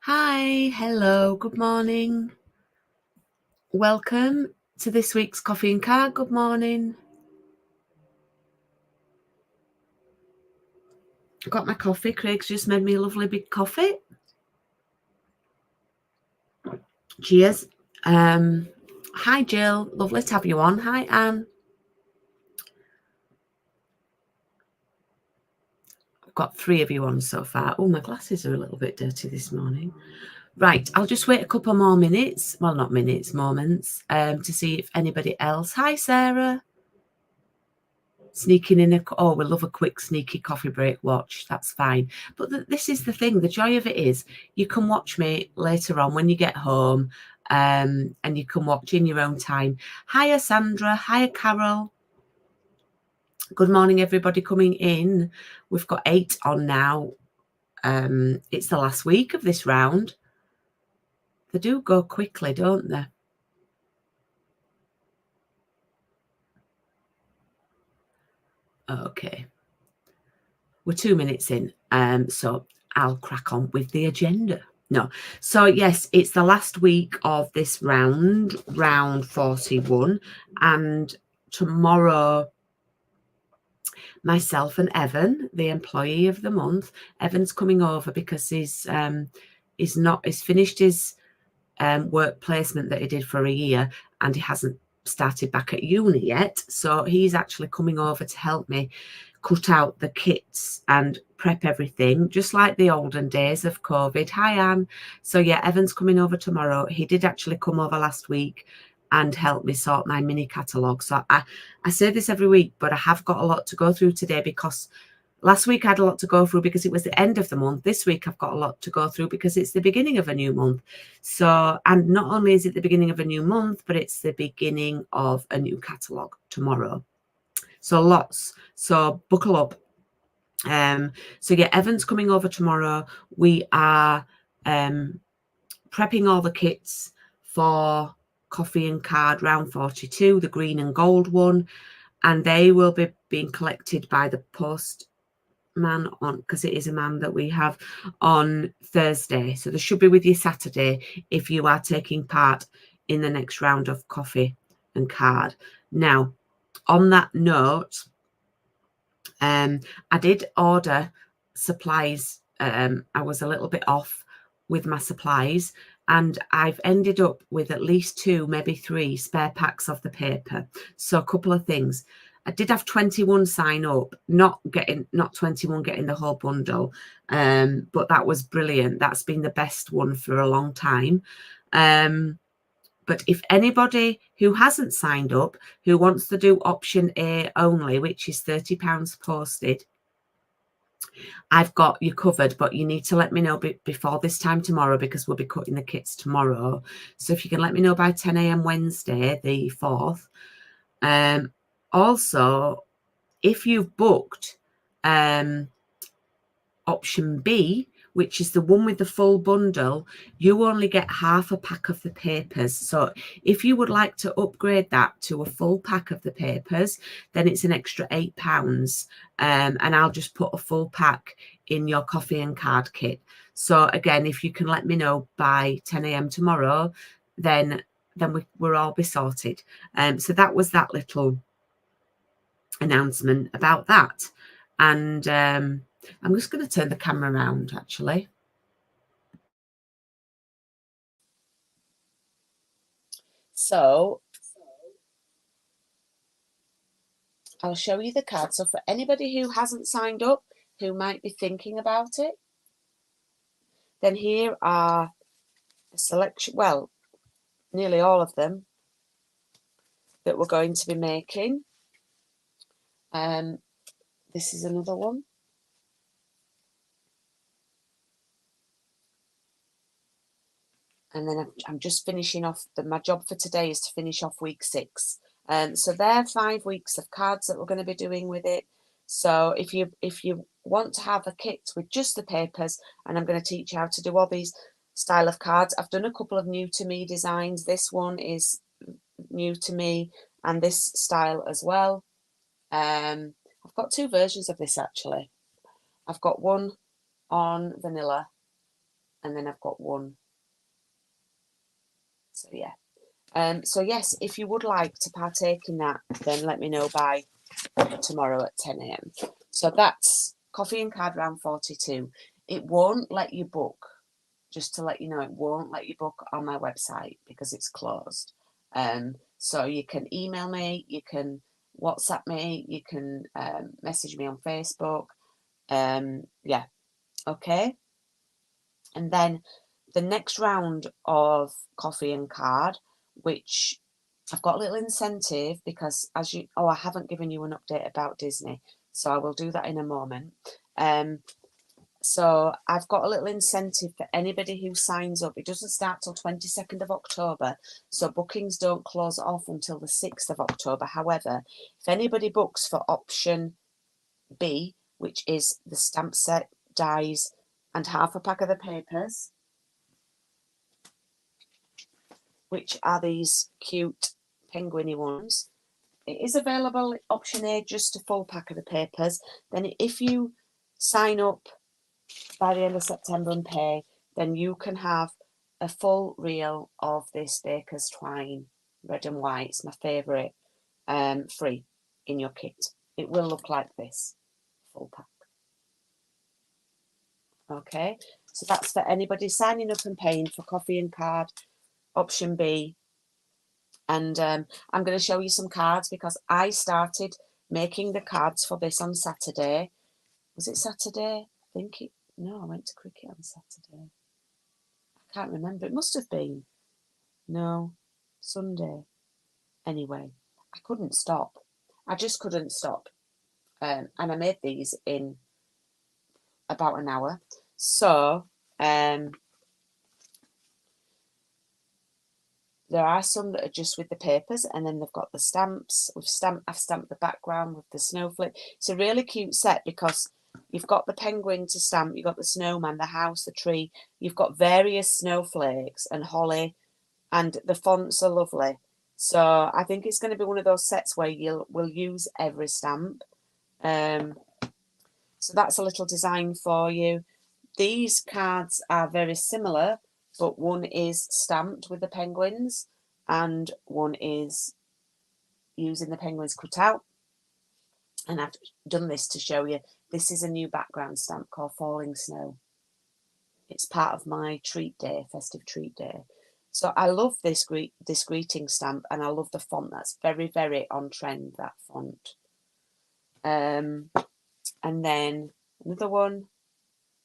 Hi, hello, good morning. Welcome to this week's Coffee and Card. Good morning. I got my coffee. Craig's just made me a lovely big coffee. Cheers. Hi, Jill. Lovely to have you on. Hi, Anne. I've got 3 of you on so far. Oh, my glasses are a little bit dirty this morning. Right, I'll just wait a couple more minutes. Well, not minutes, moments, to see if anybody else. Hi, Sarah. Sneaking in we love a quick sneaky coffee break watch. That's fine. But this is the thing. The joy of it is you can watch me later on when you get home, and you can watch in your own time. Hiya, Sandra. Hiya, Carol. Good morning, everybody coming in. We've got 8 on now. It's the last week of this round. They do go quickly, don't they? Okay. We're 2 minutes in, so I'll crack on with the agenda. No. So, yes, it's the last week of this round 41. And tomorrow, myself and Evan, the employee of the month, Evan's coming over because he's finished his work placement that he did for a year, and he hasn't started back at uni yet. So he's actually coming over to help me cut out the kits and prep everything, just like the olden days of COVID. Hi, Anne. So yeah, Evan's coming over tomorrow. He did actually come over last week and help me sort my mini catalogue. So I say this every week, but I have got a lot to go through today because last week I had a lot to go through because it was the end of the month. This week I've got a lot to go through because it's the beginning of a new month. So, and not only is it the beginning of a new month, but it's the beginning of a new catalogue tomorrow. So lots. So buckle up. So yeah, Evan's coming over tomorrow. We are prepping all the kits for Coffee and Card round 42, the green and gold one, and they will be being collected by the post man on, because it is a man that we have, on Thursday. So they should be with you Saturday if you are taking part in the next round of Coffee and Card. Now, on that note, I did order supplies. I was a little bit off with my supplies, and I've ended up with at least 2, maybe 3 spare packs of the paper. So a couple of things. I did have 21 sign up, not 21 getting the whole bundle, but that was brilliant. That's been the best one for a long time. But if anybody who hasn't signed up, who wants to do option A only, which is £30 posted, I've got you covered, but you need to let me know before this time tomorrow because we'll be cutting the kits tomorrow. So if you can let me know by 10 a.m. Wednesday, the 4th. Also, if you've booked option B, which is the one with the full bundle, you only get half a pack of the papers. So if you would like to upgrade that to a full pack of the papers, then it's an extra £8. And I'll just put a full pack in your Coffee and Card kit. So again, if you can let me know by 10 a.m. tomorrow, then we'll all be sorted. So that was that little announcement about that. And I'm just going to turn the camera around, actually. So I'll show you the card. So for anybody who hasn't signed up, who might be thinking about it, then here are a selection, well, nearly all of them that we're going to be making. This is another one. And then I'm just finishing off, my job for today is to finish off week 6. So there are 5 weeks of cards that we're going to be doing with it. So if you want to have a kit with just the papers, and I'm going to teach you how to do all these style of cards. I've done a couple of new to me designs. This one is new to me, and this style as well. I've got 2 versions of this actually. I've got one on vanilla and then I've got one. So yeah. So yes, if you would like to partake in that, then let me know by tomorrow at 10 a.m. So that's Coffee and Card round 42. It won't let you book, just to let you know, it won't let you book on my website because it's closed. So you can email me, you can WhatsApp me, you can message me on Facebook. Yeah, okay. And then the next round of Coffee and Card, which I've got a little incentive because I haven't given you an update about Disney, so I will do that in a moment. So I've got a little incentive for anybody who signs up. It doesn't start till 22nd of October, so bookings don't close off until the 6th of October. However, if anybody books for option B, which is the stamp set, dies, and half a pack of the papers, which are these cute penguiny ones, it is available option A, just a full pack of the papers. Then if you sign up by the end of September and pay, then you can have a full reel of this Baker's Twine red and white. It's my favourite, free in your kit. It will look like this, full pack. Okay, so that's for anybody signing up and paying for Coffee and Card option B. And I'm going to show you some cards because I started making the cards for this on Saturday. Was it Saturday? No, I went to cricket on Saturday. I can't remember. It must have been. No, Sunday. Anyway, I couldn't stop. I just couldn't stop. And I made these in about an hour. So, there are some that are just with the papers, and then they've got the stamps. I've stamped the background with the snowflake. It's a really cute set because you've got the penguin to stamp, you've got the snowman, the house, the tree. You've got various snowflakes and holly, and the fonts are lovely. So I think it's going to be one of those sets where we'll use every stamp. So that's a little design for you. These cards are very similar, but one is stamped with the penguins and one is using the penguins cut out. And I've done this to show you. This is a new background stamp called Falling Snow. It's part of my treat day, festive treat day. So I love this greeting stamp, and I love the font. That's very, very on trend, that font. And then another one,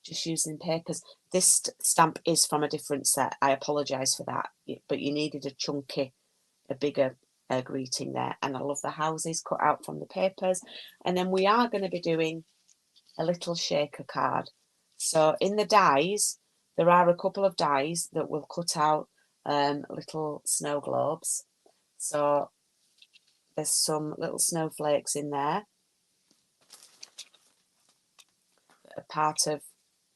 just using papers. This stamp is from a different set. I apologise for that, but you needed a bigger greeting there. And I love the houses cut out from the papers. And then we are going to be doing a little shaker card. So in the dies, there are a couple of dies that will cut out little snow globes. So there's some little snowflakes in there, a part of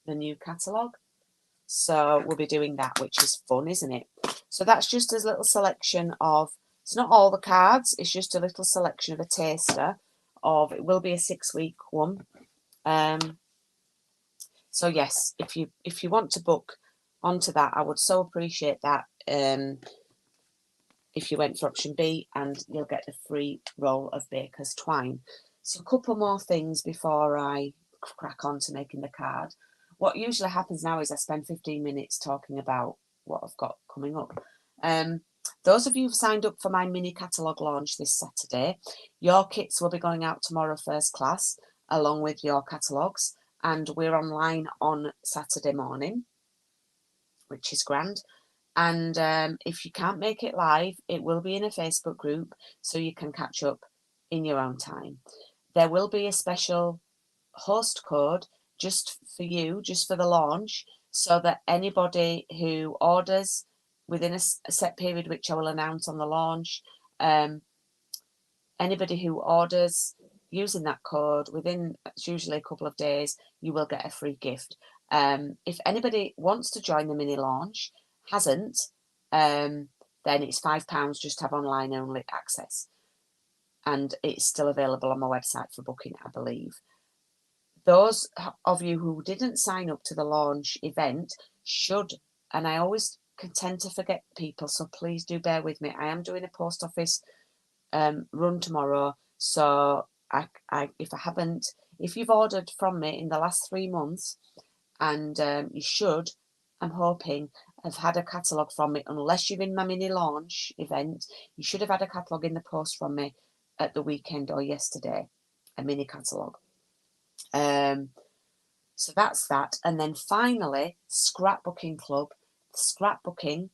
the new catalogue. So we'll be doing that, which is fun, isn't it? So that's just a little selection of, it's not all the cards, it's just a little selection of a taster of, it will be a 6-week one. So yes, if you want to book onto that, I would so appreciate that. If you went for option B, and you'll get a free roll of Baker's Twine. So a couple more things before I crack on to making the card. What usually happens now is I spend 15 minutes talking about what I've got coming up. Those of you who've signed up for my mini catalogue launch this Saturday, your kits will be going out tomorrow first class, along with your catalogues, and we're online on Saturday morning, which is grand. And if you can't make it live, it will be in a Facebook group, so you can catch up in your own time. There will be a special host code just for you, just for the launch, so that anybody who orders within a set period, which I will announce on the launch, anybody who orders using that code within, it's usually a couple of days, you will get a free gift. If anybody wants to join the mini launch, hasn't, then it's £5 just to have online only access, and it's still available on my website for booking, I believe. those of you who didn't sign up to the launch event should, and I always tend to forget people, so please do bear with me. I am doing a post office run tomorrow, so if you've ordered from me in the last 3 months, and you should, I'm hoping, have had a catalogue from me, unless you're in my mini launch event, you should have had a catalogue in the post from me at the weekend or yesterday, a mini catalogue. So that's that. And then finally, scrapbooking club. Scrapbooking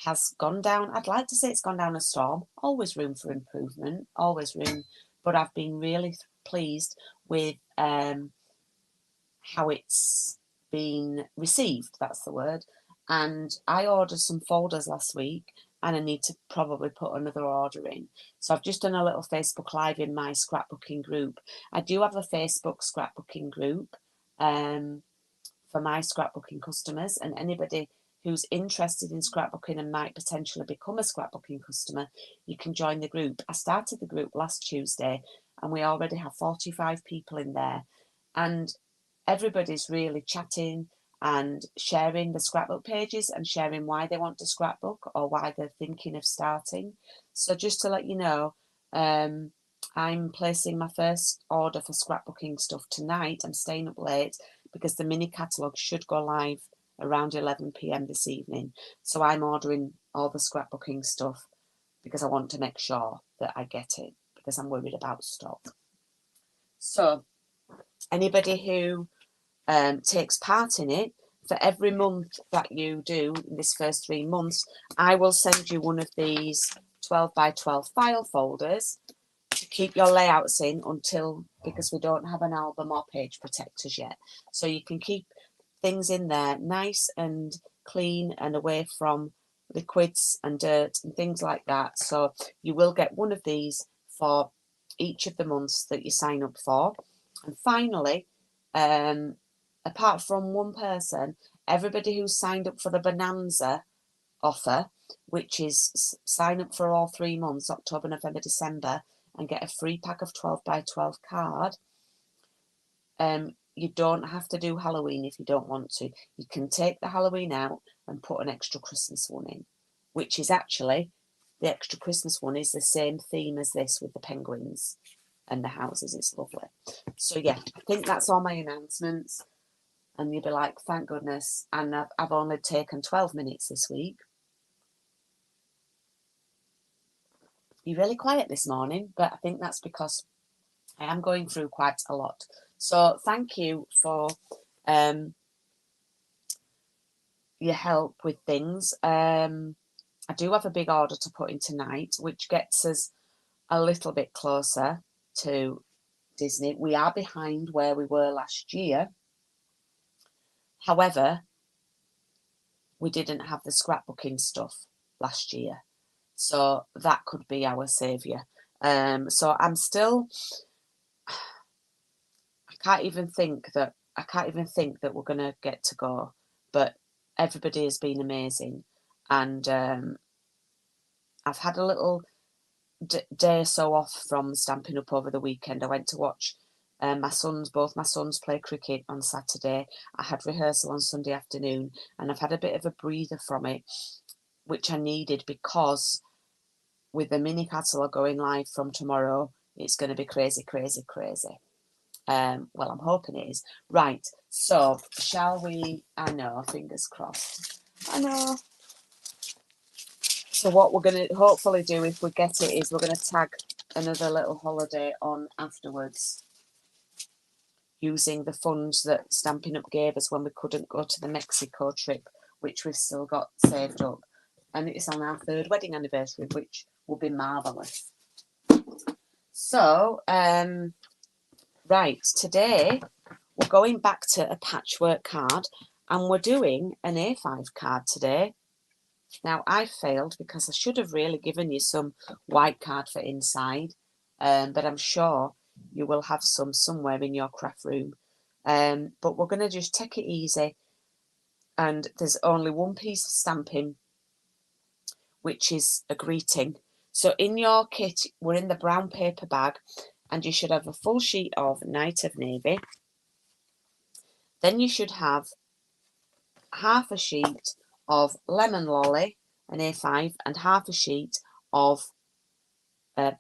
has gone down. I'd like to say it's gone down a storm. Always room for improvement, always room. But I've been really pleased with how it's been received. That's the word. And I ordered some folders last week, and I need to probably put another order in. So I've just done a little Facebook Live in my scrapbooking group. I do have a Facebook scrapbooking group for my scrapbooking customers, and anybody who's interested in scrapbooking and might potentially become a scrapbooking customer, you can join the group. I started the group last Tuesday, and we already have 45 people in there, and everybody's really chatting and sharing the scrapbook pages and sharing why they want to scrapbook or why they're thinking of starting. So just to let you know, I'm placing my first order for scrapbooking stuff tonight. I'm staying up late because the mini catalogue should go live around 11 p.m. this evening. So I'm ordering all the scrapbooking stuff because I want to make sure that I get it, because I'm worried about stock. So anybody who takes part in it, for every month that you do in this first 3 months, I will send you one of these 12 by 12 file folders to keep your layouts in until, because we don't have an album or page protectors yet. So you can keep things in there nice and clean and away from liquids and dirt and things like that. So you will get one of these for each of the months that you sign up for. And finally, apart from one person, everybody who's signed up for the Bonanza offer, which is sign up for all 3 months, October, November, December, and get a free pack of 12 by 12 card. You don't have to do Halloween if you don't want to. You can take the Halloween out and put an extra Christmas one in, which is actually, the extra Christmas one is the same theme as this with the penguins and the houses. It's lovely. So yeah, I think that's all my announcements. And you'll be like, thank goodness. And I've only taken 12 minutes this week. You're really quiet this morning, but I think that's because I am going through quite a lot. So thank you for your help with things. I do have a big order to put in tonight, which gets us a little bit closer to Disney. We are behind where we were last year. However, we didn't have the scrapbooking stuff last year. So that could be our saviour. So I'm still, I can't even think that we're going to get to go. But everybody has been amazing. And I've had a little day or so off from Stampin' Up over the weekend. I went to watch both my sons play cricket on Saturday. I had rehearsal on Sunday afternoon, and I've had a bit of a breather from it, which I needed, because with the mini catalogue going live from tomorrow, it's going to be crazy, crazy, crazy. Well, I'm hoping it is. Right, so shall we? I know, fingers crossed. I know. So what we're going to hopefully do, if we get it, is we're going to tag another little holiday on afterwards, using the funds that Stampin' Up gave us when we couldn't go to the Mexico trip, which we've still got saved up. And it's on our 3rd wedding anniversary, which will be marvellous. So, right, today we're going back to a patchwork card, and we're doing an A5 card today. Now, I failed because I should have really given you some white card for inside, but I'm sure you will have some somewhere in your craft room. But we're going to just take it easy, and there's only one piece of stamping, which is a greeting. So in your kit, we're in the brown paper bag, and you should have a full sheet of Night of Navy. Then you should have half a sheet of Lemon Lolly, an A5, and half a sheet of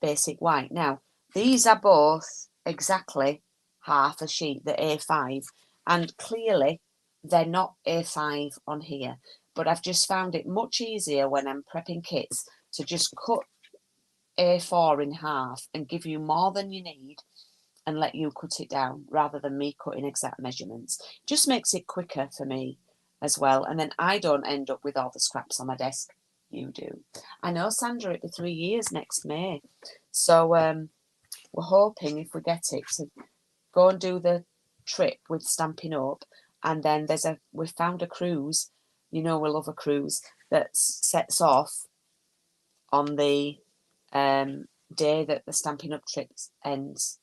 basic white. Now, these are both exactly half a sheet, the A5, and clearly they're not A5 on here, but I've just found it much easier when I'm prepping kits to just cut A4 in half and give you more than you need and let you cut it down rather than me cutting exact measurements. Just makes it quicker for me as well, and then I don't end up with all the scraps on my desk. You do. I know, Sandra, it'll be 3 years next May, so we're hoping, if we get it, to go and do the trip with Stampin' Up, and then we've found a cruise, you know we love a cruise, that sets off on the day that the Stampin' Up trip ends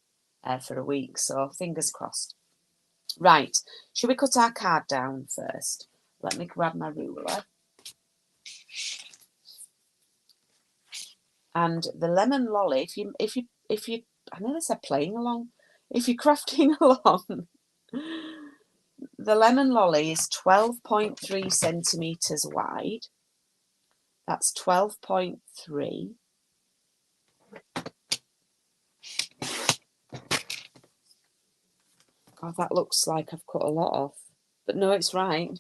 for a week, so fingers crossed. Right, should we cut our card down first? Let me grab my ruler. And the Lemon Lolly, if you I nearly said playing along, if you're crafting along, the Lemon Lolly is 12.3 centimetres wide. That's 12.3. Oh, that looks like I've cut a lot off, but no, it's right.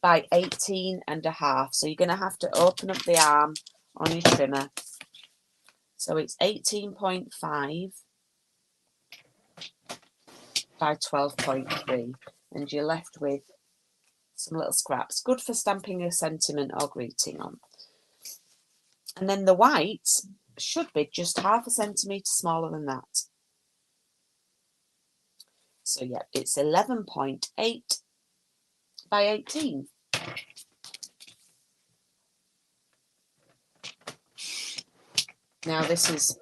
By 18.5. So you're going to have to open up the arm on your trimmer. So it's 18.5 by 12.3, and you're left with some little scraps. Good for stamping a sentiment or greeting on. And then the white should be just half a centimetre smaller than that. So yeah, it's 11.8 by 18. Now that's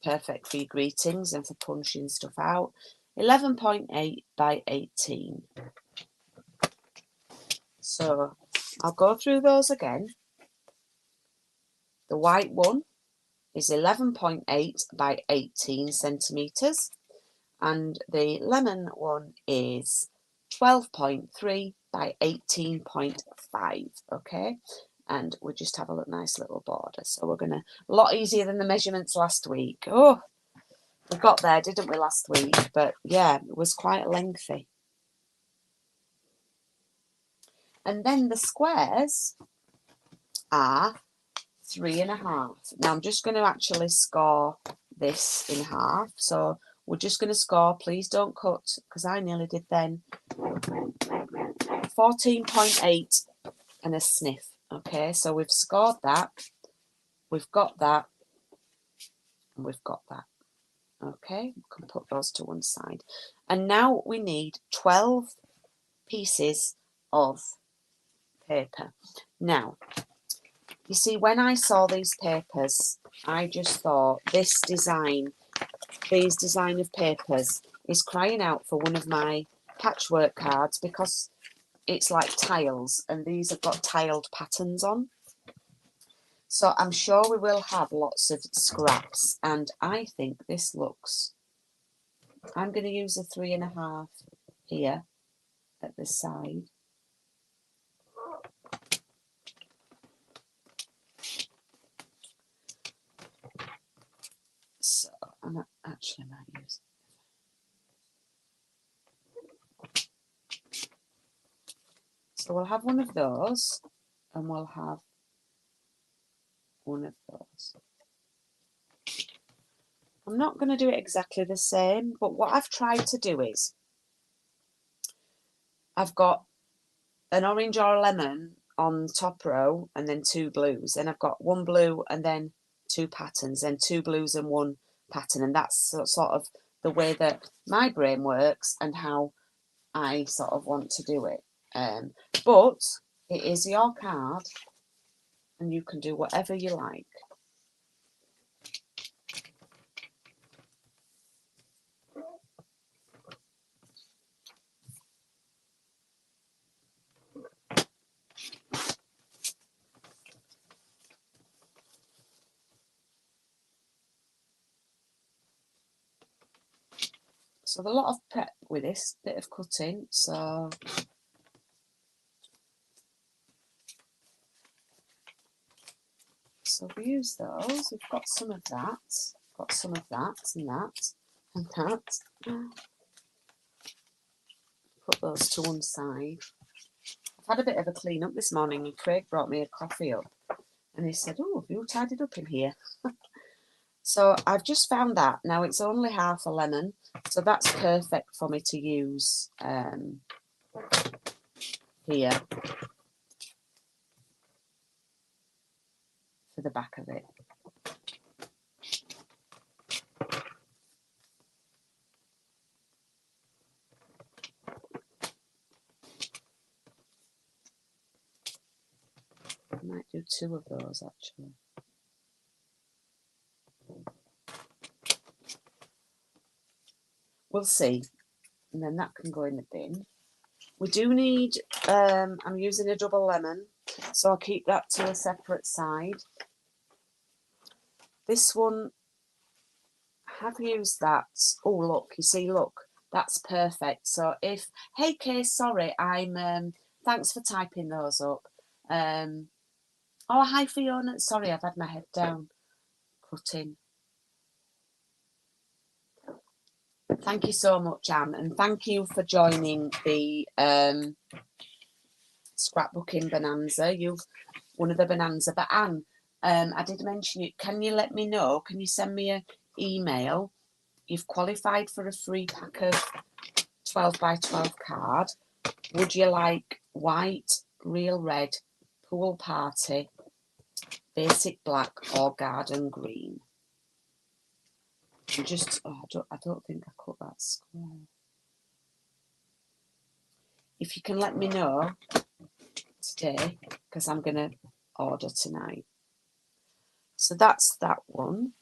perfect for your greetings and for punching stuff out. 11.8 by 18. So I'll go through those again. The white one is 11.8 by 18 centimetres, and the lemon one is 12.3 by 18.5. Okay, and we just have a nice little border. So we're gonna, a lot easier than the measurements last week. Oh, we got there, didn't we, last week? But yeah, it was quite lengthy. And then the squares are 3.5. Now I'm just going to actually score this in half. So we're just going to score, please don't cut, because I nearly did then, 14.8 and a sniff. Okay, so we've scored that, we've got that, and we've got that. Okay, we can put those to one side. And now we need 12 pieces of paper. Now, you see, when I saw these papers, I just thought these design of papers is crying out for one of my patchwork cards, because it's like tiles, and these have got tiled patterns on. So I'm sure we will have lots of scraps, and I think this looks, I'm going to use a 3.5 here at the side. So I actually might use it. So we'll have one of those, and we'll have one of those. I'm not going to do it exactly the same, but what I've tried to do is, I've got an orange or a lemon on the top row, and then 2 blues. Then I've got 1 blue and then 2 patterns, then 2 blues and 1 pattern. And that's sort of the way that my brain works and how I sort of want to do it. But it is your card, and you can do whatever you like. So there's a lot of prep with this bit of cutting. So we use those. We've got some of that. Got some of that and that and that. Put those to one side. I've had a bit of a clean up this morning and Craig brought me a coffee up and he said, "Oh, have you tidied up in here?" So I've just found that. Now it's only half a lemon, so that's perfect for me to use here for the back of it. I might do 2 of those actually. We'll see. And then that can go in the bin. We do need, I'm using a double lemon, so I'll keep that to a separate side. This one, I have used that. Oh, look, you see, look, that's perfect. So if, hey, Kay, sorry, I'm, thanks for typing those up. Oh, hi, Fiona. Sorry, I've had my head down. Cutting. Thank you so much, Anne, and thank you for joining the scrapbooking bonanza. You've one of the bonanza, but Anne, I did mention you. Can you let me know? Can you send me an email? You've qualified for a free pack of 12 by 12 card. Would you like white, real red, pool party, basic black, or garden green? Just, oh, I don't think I cut that square. If you can let me know today, because I'm going to order tonight. So that's that one.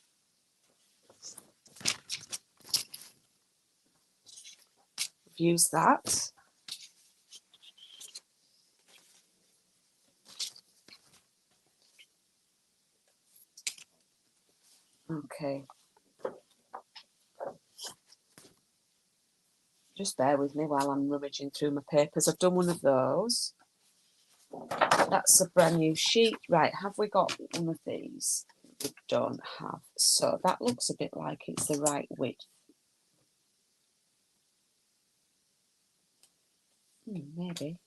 Use that. Okay. Just bear with me while I'm rummaging through my papers. I've done one of those. That's a brand new sheet. Right, have we got one of these? We don't have. So that looks a bit like it's the right width. Maybe.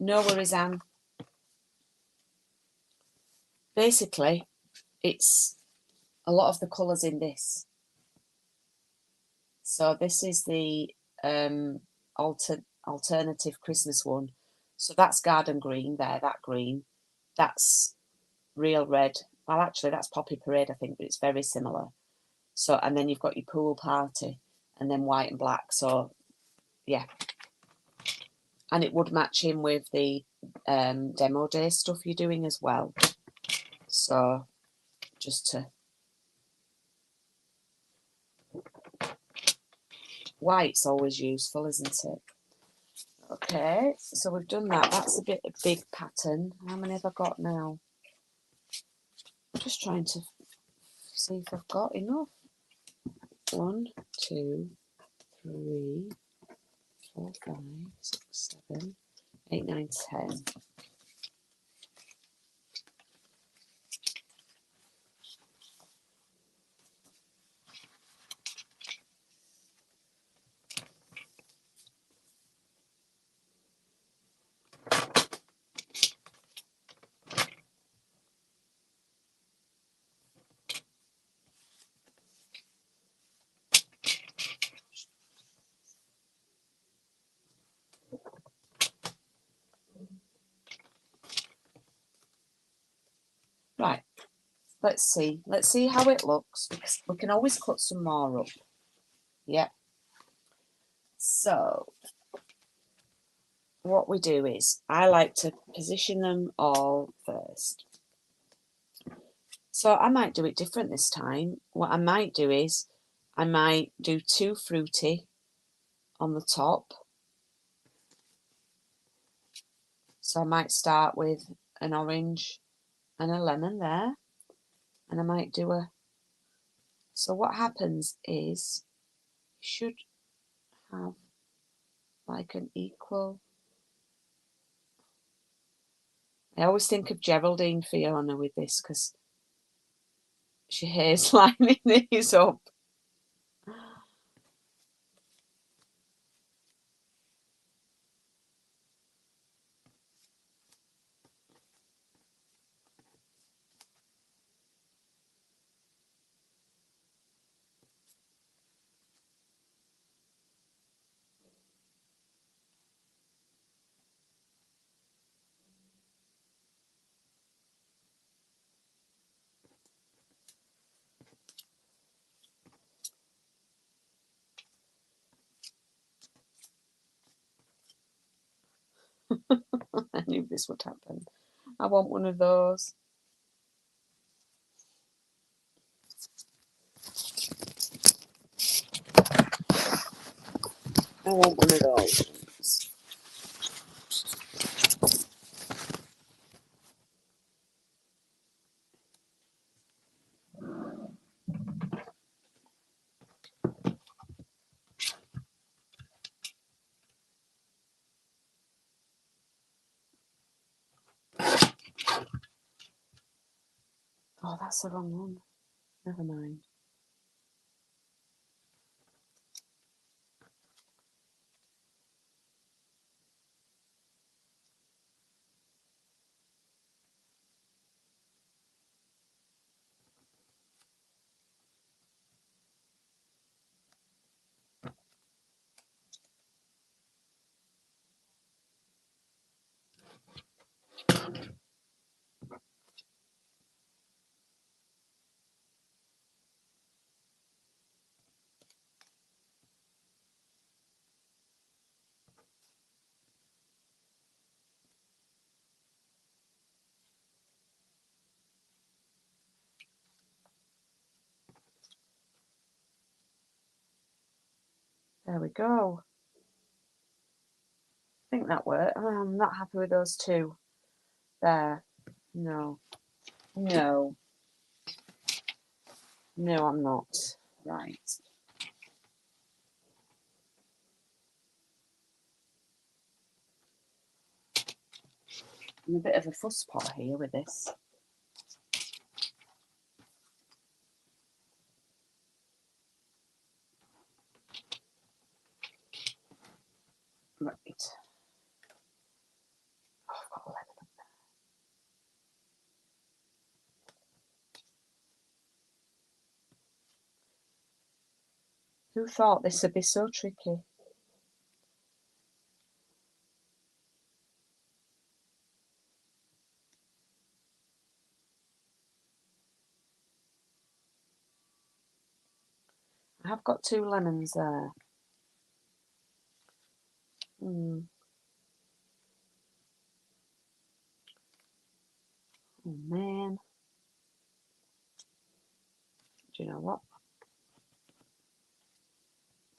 No worries, Anne. Basically, it's a lot of the colours in this. So this is the alternative Christmas one. So that's garden green there, that green. That's real red. Well, actually, that's Poppy Parade, I think, but it's very similar. So, and then you've got your pool party and then white and black. So, yeah. And it would match in with the demo day stuff you're doing as well. So, just to... White's always useful, isn't it? Okay, so we've done that. That's a bit of big pattern. How many have I got now? I'm just trying to see if I've got enough. 1, 2, 3, 4, 5, 6, 7, 8, 9, 10. Right, let's see. Let's see how it looks, because we can always cut some more up. Yeah. So what we do is I like to position them all first. So I might do it different this time. What I might do is I might do 2 fruity on the top. So I might start with an orange and a lemon there. And I might do a... So what happens is you should have like an equal... I always think of Geraldine Fiona with this because she hair's lining these up. I knew this would happen. I want one of those. I want one of those. Oh, that's the wrong one. Never mind. There we go. I think that worked. Oh, I'm not happy with those two. There. No. No. No, I'm not. Right. I'm a bit of a fusspot here with this. Right. Oh, I've got 11 up there. Who thought this would be so tricky? I have got 2 lemons there. Oh man. Do you know what?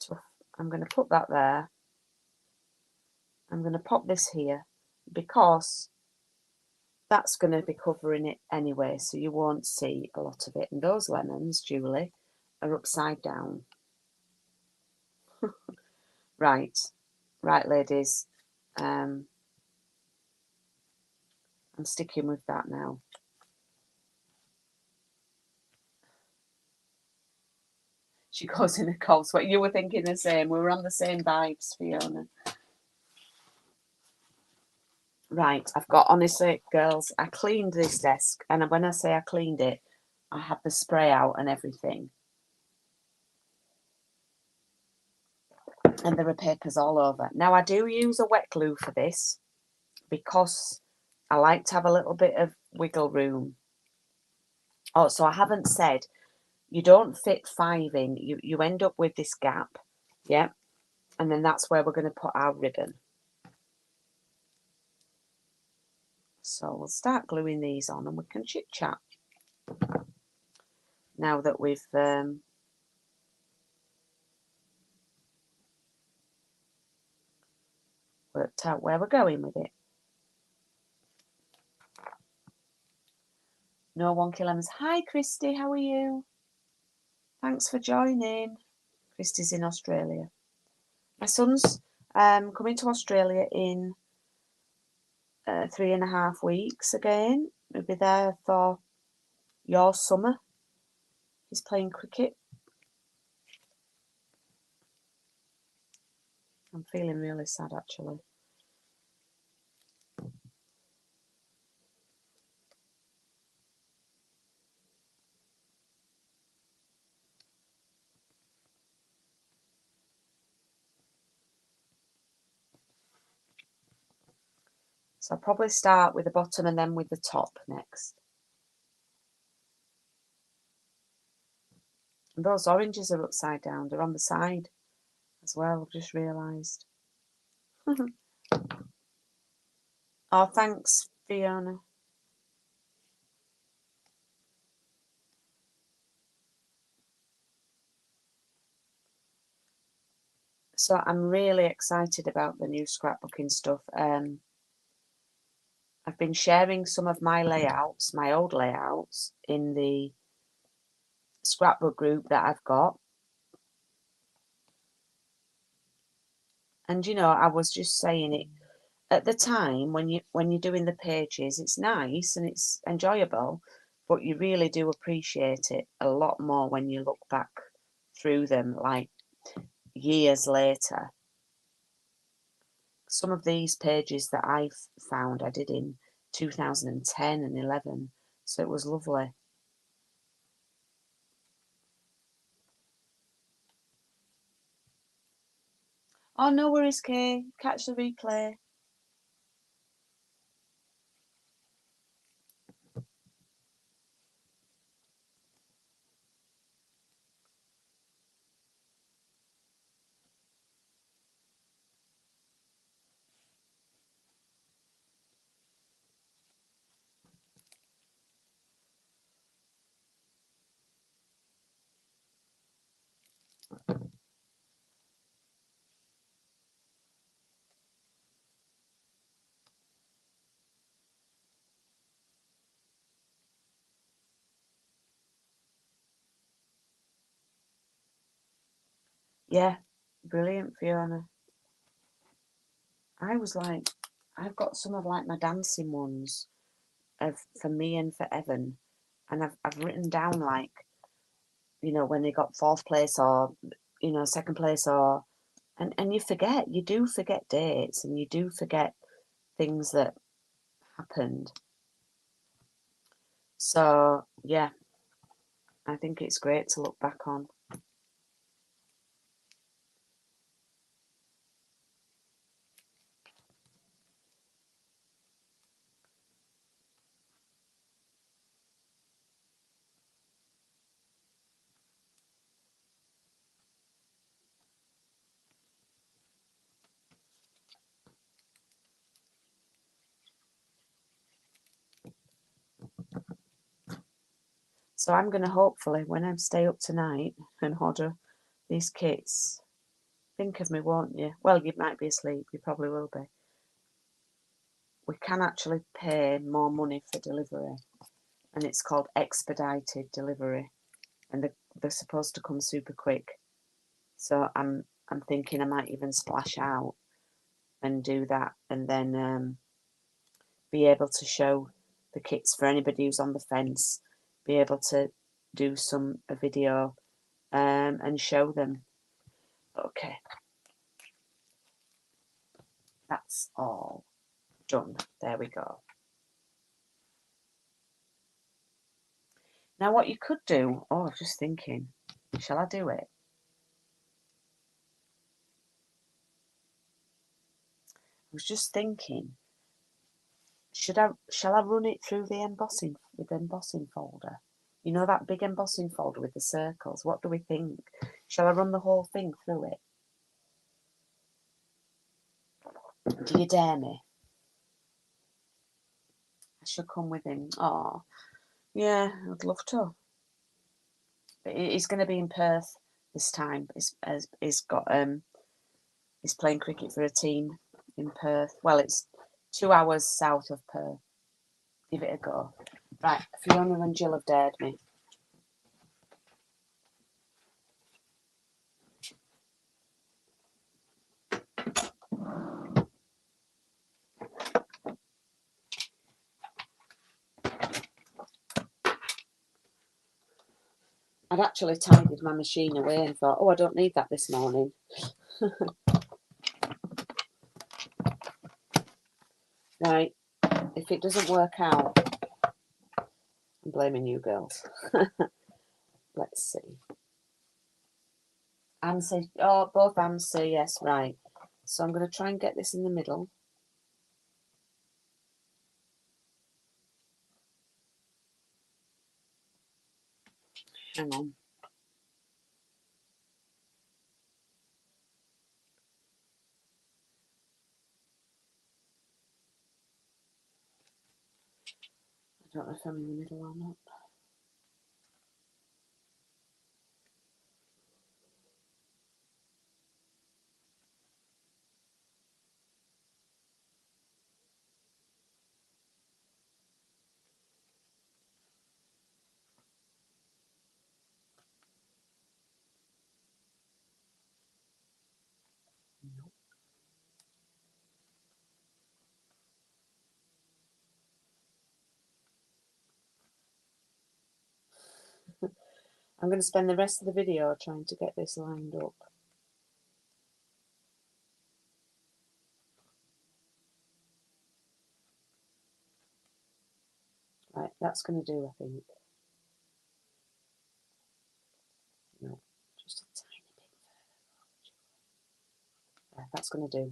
Tough. I'm going to put that there. I'm going to pop this here because that's going to be covering it anyway, so you won't see a lot of it. And those lemons, Julie, are upside down. Right, ladies. I'm sticking with that now. She goes in a cold sweat. You were thinking the same. We were on the same vibes, Fiona. Right, I've got, honestly, girls, I cleaned this desk. And when I say I cleaned it, I had the spray out and everything. And there are papers all over. Now, I do use a wet glue for this because I like to have a little bit of wiggle room. Oh, so I haven't said you don't fit 5 in. You end up with this gap, yeah? And then that's where we're going to put our ribbon. So we'll start gluing these on and we can chit chat now that we've worked out where we're going with it. No Wonky Lemons. Hi Christy, how are you? Thanks for joining. Christy's in Australia. My son's coming to Australia in 3.5 weeks again. He'll be there for your summer. He's playing cricket. I'm feeling really sad actually. So I'll probably start with the bottom and then with the top next. And those oranges are upside down. They're on the side as well, I've just realised. Oh, thanks, Fiona. So I'm really excited about the new scrapbooking stuff. I've been sharing some of my layouts, my old layouts, in the scrapbook group that I've got. And you know, I was just saying it at the time when you're doing the pages, it's nice and it's enjoyable, but you really do appreciate it a lot more when you look back through them like years later. Some of these pages that I've found I did in 2010 and 11, so it was lovely. Oh, no worries, Kay. Catch the replay. Yeah, brilliant, Fiona. I was like, I've got some of like my dancing ones for me and for Evan, and I've written down like, you know, when they got 4th place or, you know, 2nd place or, and you do forget dates and you do forget things that happened. So yeah, I think it's great to look back on. So I'm going to hopefully, when I stay up tonight and order these kits, think of me, won't you? Well, you might be asleep. You probably will be. We can actually pay more money for delivery, and it's called expedited delivery, and they're supposed to come super quick. So I'm thinking I might even splash out and do that, and then be able to show the kits for anybody who's on the fence. Be able to do a video and show them. Okay, that's all done. There we go. Now what you could do, oh, I was just thinking, shall I do it? I was just thinking, shall I run it through the embossing folder? You know that big embossing folder with the circles? What do we think? Shall I run the whole thing through it? Do you dare me? shall come with him. Oh, yeah, I'd love to. But he's going to be in Perth this time. He's got he's playing cricket for a team in Perth. Well, it's 2 hours south of Perth. Give it a go. Right, Fiona and Jill have dared me. I'd actually tidied my machine away and thought, oh, I don't need that this morning. Right, if it doesn't work out, I'm blaming you girls. Let's see. Anne says, oh, both Annes say yes, right. So I'm going to try and get this in the middle. Hang on. I don't know if I'm in the middle or not. Nope. I'm going to spend the rest of the video trying to get this lined up. Right, that's going to do, I think. No, just a tiny bit further. Yeah, that's going to do.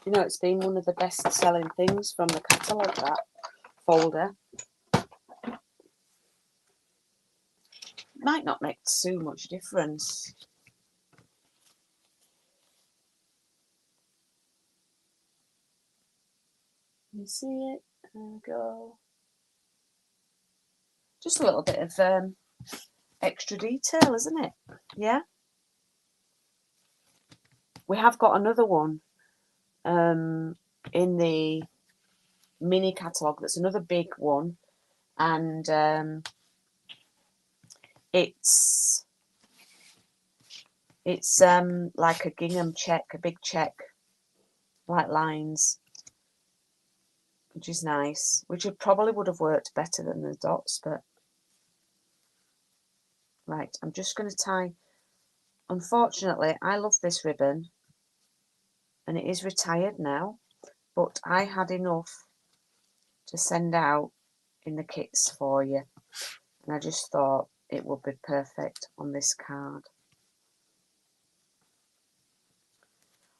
You know, it's been one of the best-selling things from the catalogue, that folder. Might not make too much difference. You see it? There we go. Just a little bit of extra detail, isn't it? Yeah. We have got another one in the mini catalogue that's another big one, and it's like a gingham check, a big check, like lines, which is nice, which probably would have worked better than the dots, but right, I'm just going to tie. Unfortunately, I love this ribbon and it is retired now, but I had enough to send out in the kits for you, and I just thought it would be perfect on this card.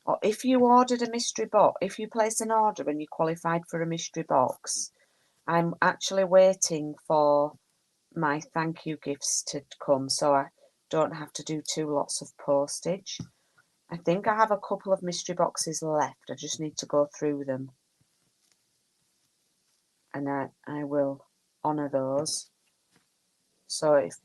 Or if you ordered a mystery box, if you placed an order and you qualified for a mystery box, I'm actually waiting for my thank you gifts to come, so I don't have to do 2 lots of postage. I think I have a couple of mystery boxes left. I just need to go through them, and I will honour those. So if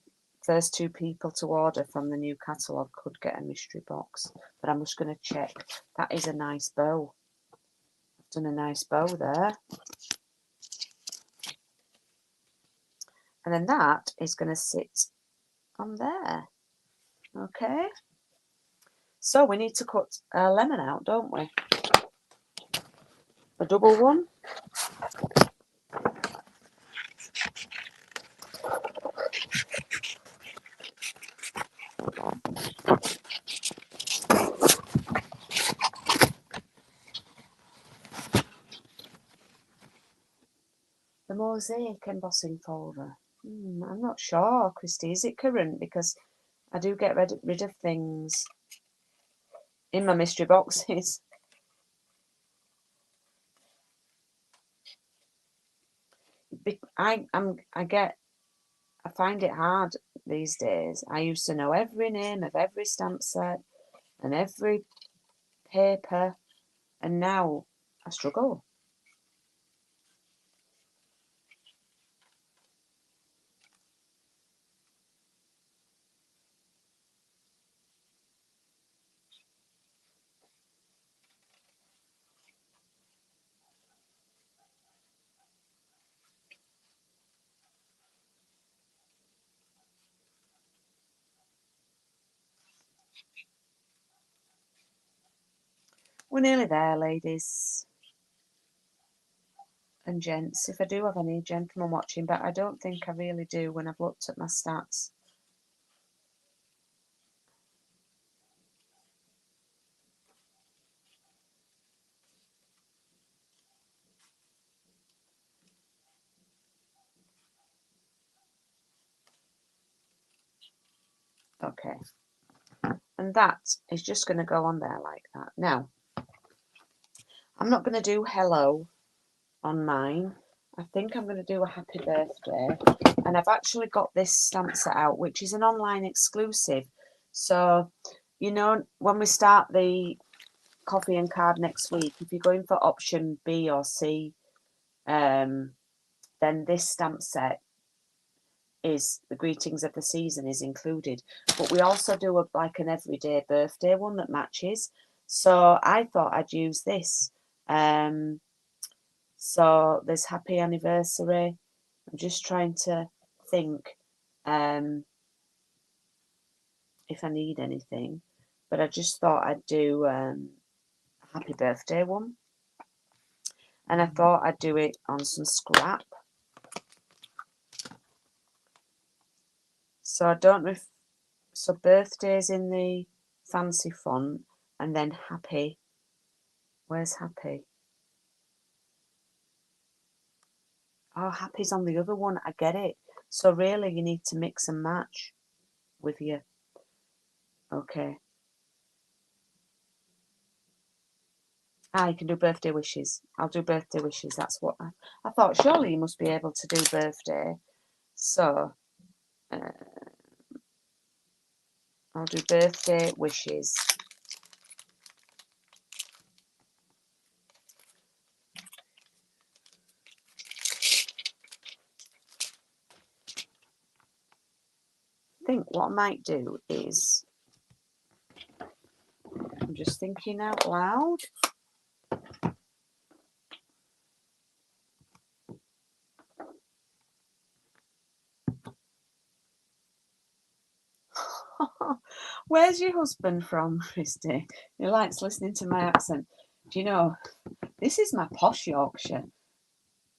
first 2 people to order from the new catalogue could get a mystery box, but I'm just going to check. That is a nice bow. I've done a nice bow there. And then that is going to sit on there. Okay. So we need to cut a lemon out, don't we? A double one. The mosaic embossing folder. I'm not sure, Christy. Is it current? Because I do get rid of things in my mystery boxes. I find it hard these days. I used to know every name of every stamp set and every paper, and now I struggle. We're nearly there, ladies and gents. If I do have any gentlemen watching, but I don't think I really do when I've looked at my stats. Okay. And that is just going to go on there like that. Now, I'm not going to do hello on mine. I think I'm going to do a happy birthday. And I've actually got this stamp set out, which is an online exclusive. So, you know, when we start the coffee and card next week, if you're going for option B or C, then this stamp set is the greetings of the season is included. But we also do like an everyday birthday one that matches. So I thought I'd use this. So there's happy anniversary. I'm just trying to think if I need anything, but I just thought I'd do a happy birthday one, and I thought I'd do it on some scrap. So I don't know if birthday's in the fancy font, and then happy. Where's happy? Oh, happy's on the other one. I get it. So really, you need to mix and match with you. Okay. You can do birthday wishes. I'll do birthday wishes. That's what I thought. Surely you must be able to do birthday. So I'll do birthday wishes. I think what I might do is, I'm just thinking out loud. Where's your husband from, Christy? He likes listening to my accent. Do you know, this is my posh Yorkshire.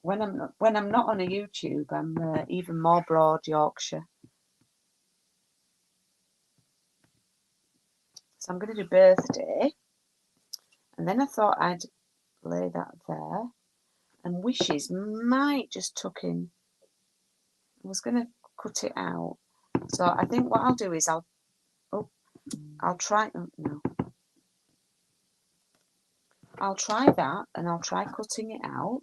When I'm not on a YouTube, I'm even more broad Yorkshire. So I'm going to do birthday, and then I thought I'd lay that there, and wishes might just tuck in. I was going to cut it out, so I think what I'll do is I'll try. Oh, no, I'll try that, and I'll try cutting it out.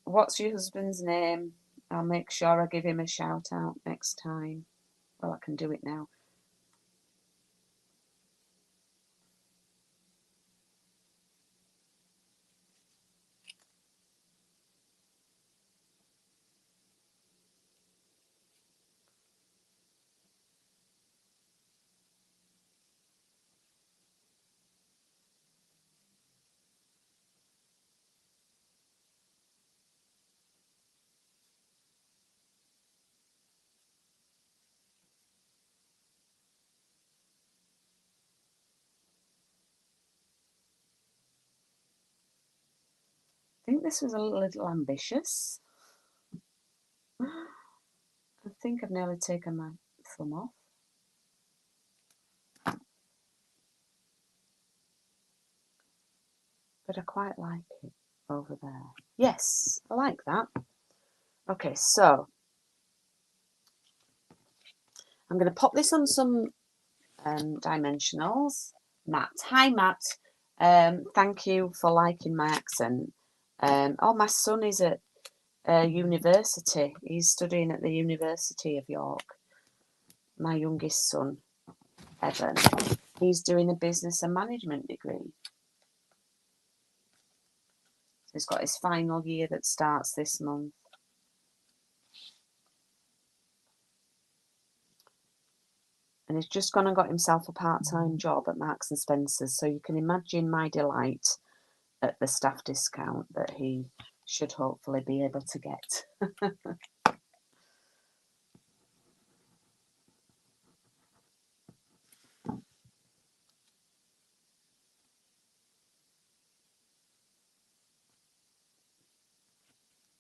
What's your husband's name? I'll make sure I give him a shout out next time. Well, I can do it now. I think this was a little ambitious. I think I've nearly taken my thumb off. But I quite like it over there. Yes, I like that. Okay, so I'm going to pop this on some Dimensionals. Matt. Hi, Matt. Thank you for liking my accent. Oh, my son is at university. He's studying at the University of York. My youngest son, Evan. He's doing a business and management degree. So he's got his final year that starts this month. And he's just gone and got himself a part-time job at Marks and Spencer's. So you can imagine my delight at the staff discount that he should hopefully be able to get.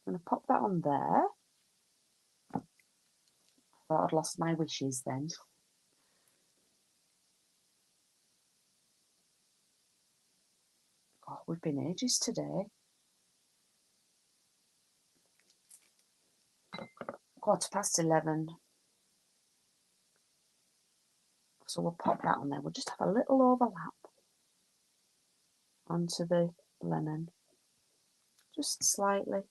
I'm going to pop that on there. I thought I'd lost my wishes then. God, we've been ages today. 11:15. So we'll pop that on there. We'll just have a little overlap onto the lemon. Just slightly.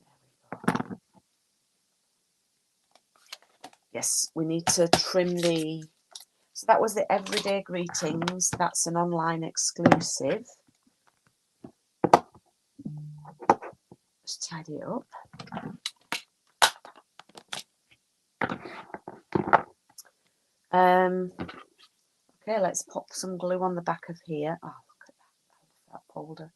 There we go. Yes, we need to trim the... So that was the Everyday Greetings. That's an online exclusive. Just tidy it up. Okay, let's pop some glue on the back of here. Oh, look at that folder.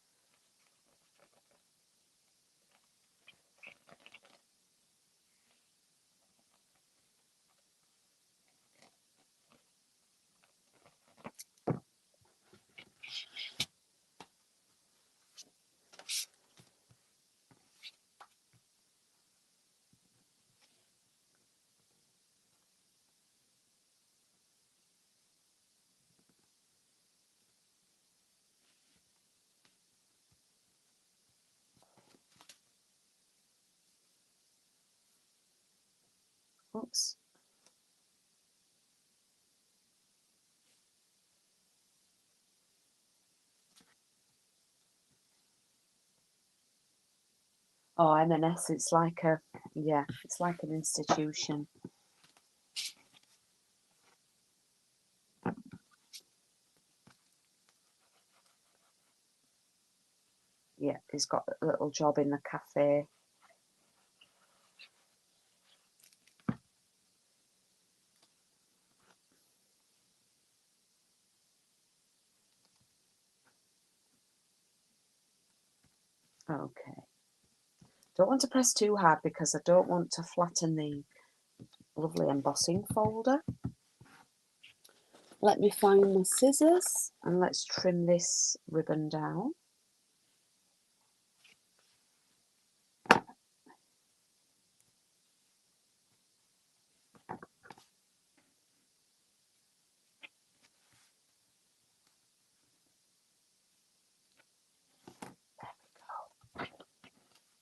Oops. Oh, M&S, it's like a, yeah, it's like an institution. Yeah, he's got a little job in the cafe. Okay. Don't want to press too hard because I don't want to flatten the lovely embossing folder. Let me find my scissors and let's trim this ribbon down.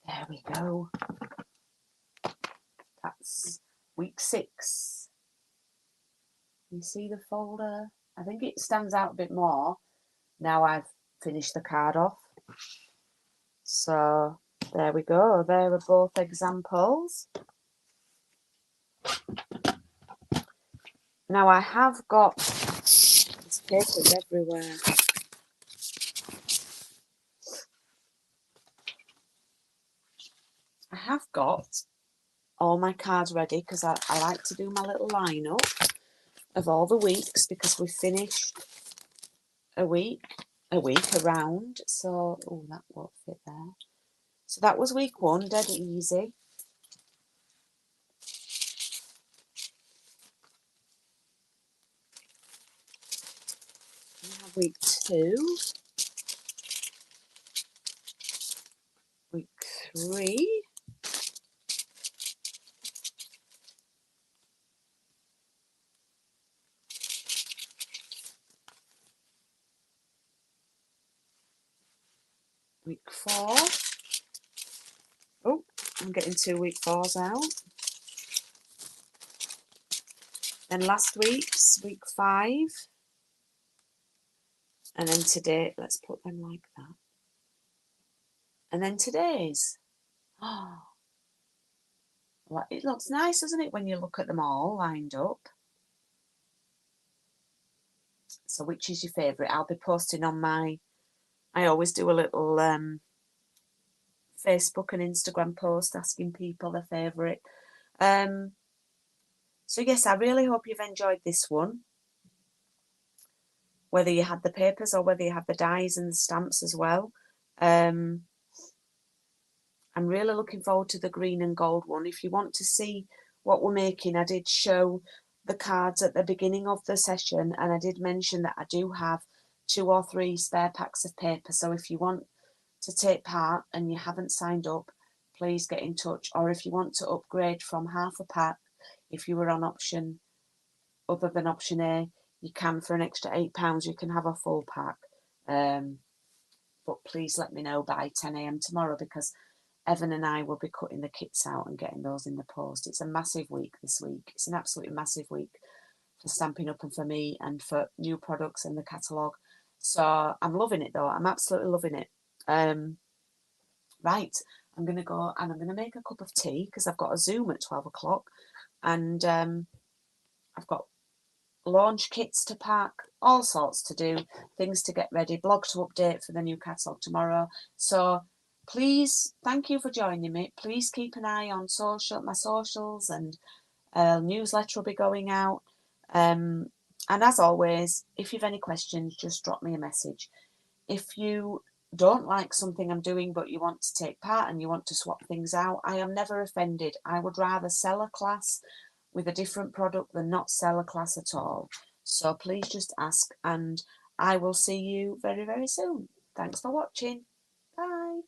There we go. That's week 6. You see the folder? I think it stands out a bit more now I've finished the card off. So there we go. There are both examples. Now I have got these papers everywhere. I have got all my cards ready because I like to do my little lineup of all the weeks because we finished a week around. So, oh, that won't fit there. So that was week 1, dead easy. We have week 2, week 3. Week 4. Oh, I'm getting 2 week 4s out. Then last week's, week 5. And then today, let's put them like that. And then today's. Oh, well, it looks nice, doesn't it, when you look at them all lined up? So which is your favourite? I'll be posting on my, I always do a little Facebook and Instagram post asking people their favourite. So yes, I really hope you've enjoyed this one. Whether you had the papers or whether you have the dies and the stamps as well. I'm really looking forward to the green and gold one. If you want to see what we're making, I did show the cards at the beginning of the session, and I did mention that I do have 2 or 3 spare packs of paper. So if you want to take part and you haven't signed up, please get in touch. Or if you want to upgrade from half a pack, if you were on option other than option A, you can, for an extra £8, you can have a full pack. But please let me know by 10 a.m. tomorrow, because Evan and I will be cutting the kits out and getting those in the post. It's a massive week this week. It's an absolutely massive week for Stampin' Up and for me and for new products in the catalogue. So I'm loving it though. I'm absolutely loving it. Right, I'm going to go and I'm going to make a cup of tea because I've got a Zoom at 12 o'clock, and I've got launch kits to pack, all sorts to do, things to get ready, blog to update for the new catalogue tomorrow. So please, thank you for joining me. Please keep an eye on my socials, and newsletter will be going out. And as always, if you've any questions, just drop me a message. If you don't like something I'm doing but you want to take part and you want to swap things out, I am never offended. I would rather sell a class with a different product than not sell a class at all. So please just ask, and I will see you very, very soon. Thanks for watching. Bye.